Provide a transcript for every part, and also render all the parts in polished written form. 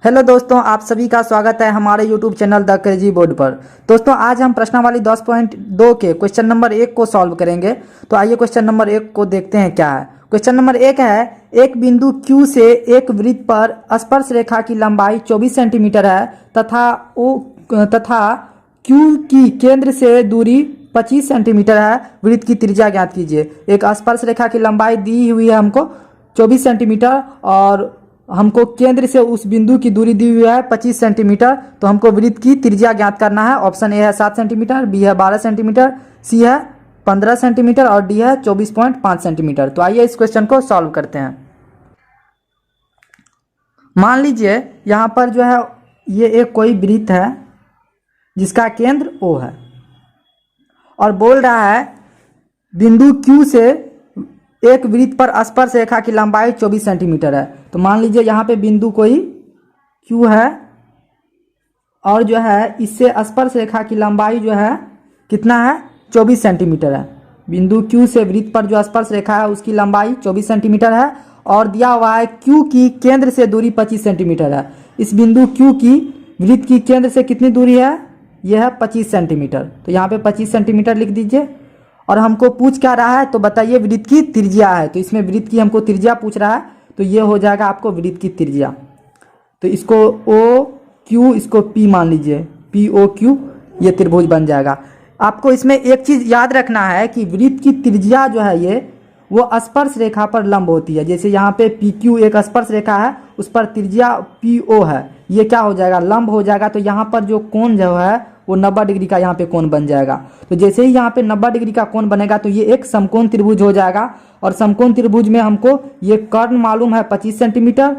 Hello दोस्तों, आप सभी का स्वागत है हमारे YouTube channel the crazy board पर। दोस्तों आज हम प्रश्नावली 10.2 के क्वेश्चन नंबर 1 को सॉल्व करेंगे। तो आइए क्वेश्चन नंबर 1 को देखते हैं क्या है। क्वेश्चन नंबर 1 है, एक बिंदु Q से एक वृत्त पर स्पर्श रेखा की लंबाई 24 सेंटीमीटर है तथा Q की केंद्र से दूरी 25 सेंटीमीटर है। वृत्त की त्रिज्या ज्ञात कीजिए। एक स्पर्श रेखा की लंबाई दी हुई है हमको 24 सेंटीमीटर और हमको केंद्र से उस बिंदु की दूरी दी हुई है 25 सेंटीमीटर। तो हमको वृत्त की त्रिज्या ज्ञात करना है। ऑप्शन ए है 7 सेंटीमीटर, बी है 12 सेंटीमीटर, सी है 15 सेंटीमीटर और डी है 24.5 सेंटीमीटर। तो आइए इस क्वेश्चन को सॉल्व करते हैं। मान लीजिए यहाँ पर जो है ये एक कोई वृत्त है जिसका केंद्र O है और बोल रहा है बिंदु Q से एक वृत्त पर स्पर्श रेखा की लंबाई 24 सेंटीमीटर है। तो मान लीजिए यहाँ पे बिंदु कोई Q है और जो है इससे स्पर्श रेखा की लंबाई जो है कितना है 24 सेंटीमीटर है। बिंदु Q से वृत्त पर जो स्पर्श रेखा है उसकी लंबाई 24 सेंटीमीटर है और दिया हुआ है Q की केंद्र से दूरी 25 सेंटीमीटर है। इस बिंदु Q की वृत्त की केंद्र से कितनी दूरी है? यह है 25 सेंटीमीटर। तो यहाँ पे 25 सेंटीमीटर लिख दीजिए। और हमको पूछ क्या रहा है तो बताइए वृत्त की त्रिज्या है। तो इसमें वृत्त की हमको त्रिज्या पूछ रहा है तो ये हो जाएगा आपको वृत्त की त्रिज्या। तो इसको O Q इसको P मान लीजिए, POQ ये त्रिभुज बन जाएगा। आपको इसमें एक चीज़ याद रखना है कि वृत्त की त्रिज्या जो है ये वो स्पर्श रेखा पर लंब होती है। जैसे यहाँ पे PQ एक स्पर्श रेखा है उस पर त्रिज्या PO है, ये क्या हो जाएगा लंब हो जाएगा। तो यहाँ पर जो कोण जो है वो 90 डिग्री का यहाँ पे कोण बन जाएगा। तो जैसे ही यहाँ पे 90 डिग्री का कोण बनेगा तो ये एक समकोण त्रिभुज हो जाएगा। और समकोण त्रिभुज में हमको ये कर्ण मालूम है 25 सेंटीमीटर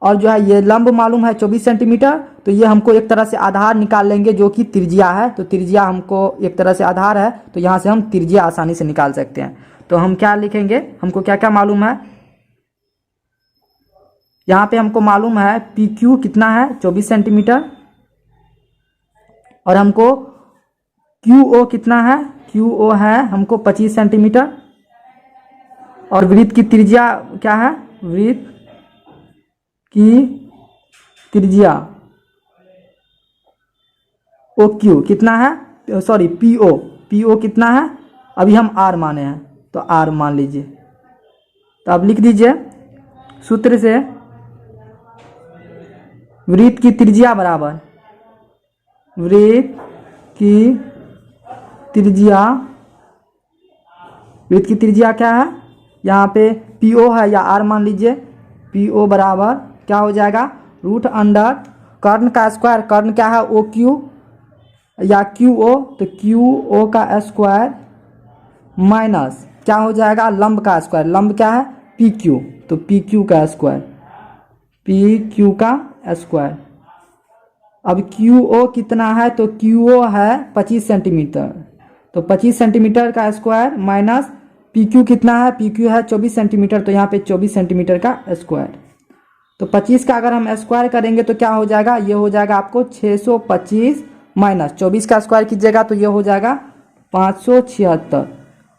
और जो है ये लंब मालूम है 24 सेंटीमीटर। तो ये हमको एक तरह से आधार निकाल लेंगे जो कि त्रिज्या है। तो त्रिज्या हमको एक तरह से आधार है तो यहाँ से हम त्रिज्या आसानी से निकाल सकते हैं। तो हम क्या लिखेंगे, हमको क्या क्या मालूम है, यहाँ पे हमको मालूम है PQ कितना है 24 सेंटीमीटर और हमको QO कितना है, QO है हमको 25 सेंटीमीटर और वृत्त की त्रिज्या क्या है, वृत्त की त्रिज्या OQ कितना है, सॉरी PO कितना है, अभी हम R माने हैं तो R मान लीजिए। तो अब लिख दीजिए सूत्र से वृत्त की त्रिज्या बराबर वृत्त की त्रिज्या क्या है, यहाँ पे PO है या R मान लीजिए। PO बराबर क्या हो जाएगा रूट अंडर कर्ण का स्क्वायर, कर्ण क्या है OQ या QO, तो QO का स्क्वायर माइनस क्या हो जाएगा लंब का स्क्वायर, लंब क्या है PQ, तो PQ का स्क्वायर। अब QO कितना है तो QO है 25 सेंटीमीटर, तो 25 सेंटीमीटर का स्क्वायर माइनस PQ कितना है, PQ है 24 सेंटीमीटर तो यहाँ पे 24 सेंटीमीटर का स्क्वायर। तो 25 का अगर हम स्क्वायर करेंगे तो क्या हो जाएगा, ये हो जाएगा आपको 625 माइनस 24 का स्क्वायर कीजिएगा तो ये हो जाएगा 576।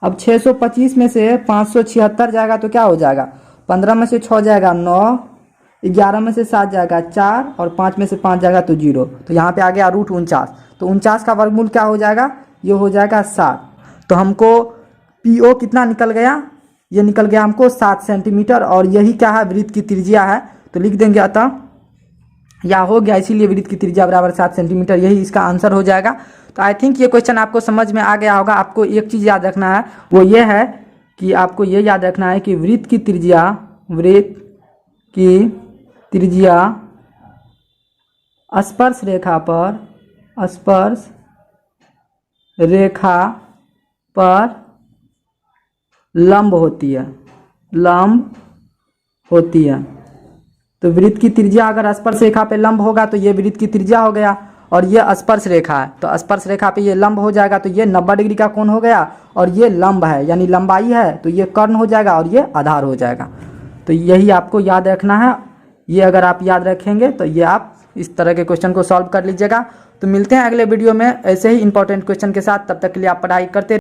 अब 625 में से 576 जाएगा तो क्या हो जाएगा, 15 में से 6 जाएगा 9, 11 में से 7 जाएगा 4 और 5 में से 5 जाएगा तो 0। तो यहाँ पे आ गया रूट 49। तो 49 का वर्गमूल क्या हो जाएगा, ये हो जाएगा 7। तो हमको PO कितना निकल गया, ये निकल गया हमको 7 सेंटीमीटर और यही क्या है वृत्त की त्रिज्या है। तो लिख देंगे अतः या हो गया, इसीलिए वृत्त की त्रिज्या बराबर 7 सेंटीमीटर, यही इसका आंसर हो जाएगा। तो आई थिंक ये क्वेश्चन आपको समझ में आ गया होगा। आपको एक चीज़ याद रखना है वो ये है कि आपको ये याद रखना है कि वृत्त की त्रिज्या स्पर्श रेखा पर लंब होती है। तो वृत्त की त्रिज्या अगर स्पर्श रेखा पे लंब होगा तो ये वृत्त की त्रिज्या हो गया और ये स्पर्श रेखा है तो स्पर्श रेखा पे ये लंब हो जाएगा तो ये 90 डिग्री का कोण हो गया और ये लंब है यानी लंबाई है तो ये कर्ण हो जाएगा और ये आधार हो जाएगा। तो यही आपको याद रखना है। ये अगर आप याद रखेंगे तो ये आप इस तरह के क्वेश्चन को सॉल्व कर लीजिएगा। तो मिलते हैं अगले वीडियो में ऐसे ही इंपॉर्टेंट क्वेश्चन के साथ। तब तक के लिए आप पढ़ाई करते